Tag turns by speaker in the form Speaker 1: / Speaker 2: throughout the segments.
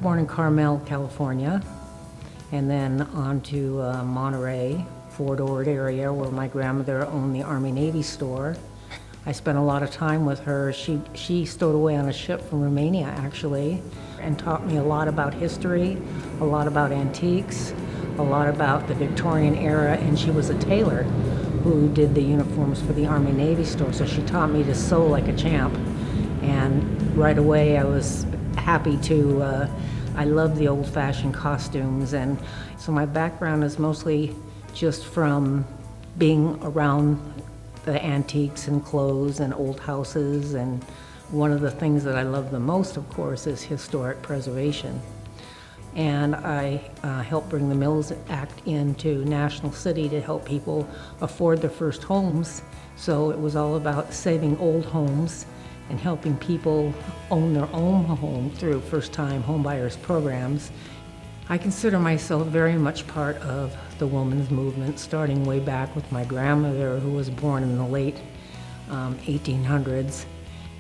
Speaker 1: born in Carmel, California, and then on to Monterey, Fort Ord area, where my grandmother owned the Army-Navy store. I spent a lot of time with her. She stowed away on a ship from Romania, actually, and taught me a lot about history, a lot about antiques, a lot about the Victorian era, and she was a tailor who did the uniforms for the Army-Navy store, so she taught me to sew like a champ. And right away I was happy to, I love the old-fashioned costumes, and so my background is mostly just from being around the antiques and clothes and old houses, and one of the things that I love the most, of course, is historic preservation. And I helped bring the Mills Act into National City to help people afford their first homes. So it was all about saving old homes and helping people own their own home through first-time homebuyers programs. I consider myself very much part of the women's movement, starting way back with my grandmother, who was born in the late 1800s,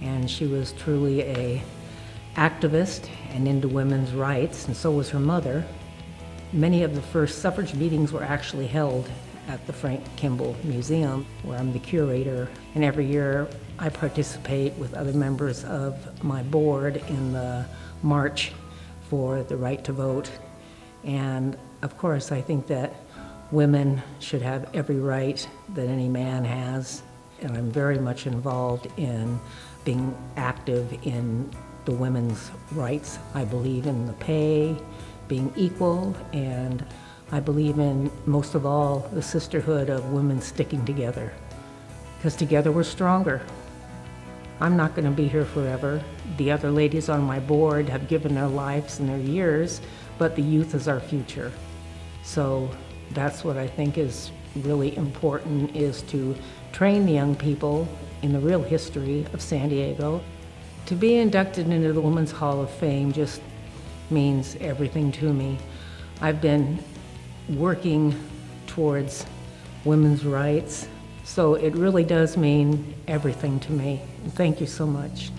Speaker 1: and she was truly a activist and into women's rights, and so was her mother. Many of the first suffrage meetings were actually held at the Frank Kimball Museum, where I'm the curator, and every year I participate with other members of my board in the March for the Right to Vote. And of course, I think that women should have every right that any man has, and I'm very much involved in being active in the women's rights. I believe in the pay, being equal, and I believe in, most of all, the sisterhood of women sticking together, because together we're stronger. I'm not going to be here forever. The other ladies on my board have given their lives and their years, but the youth is our future. So that's what I think is really important, is to train the young people in the real history of San Diego. To be inducted into the Women's Hall of Fame just means everything to me. I've been working towards women's rights, so it really does mean everything to me. Thank you so much.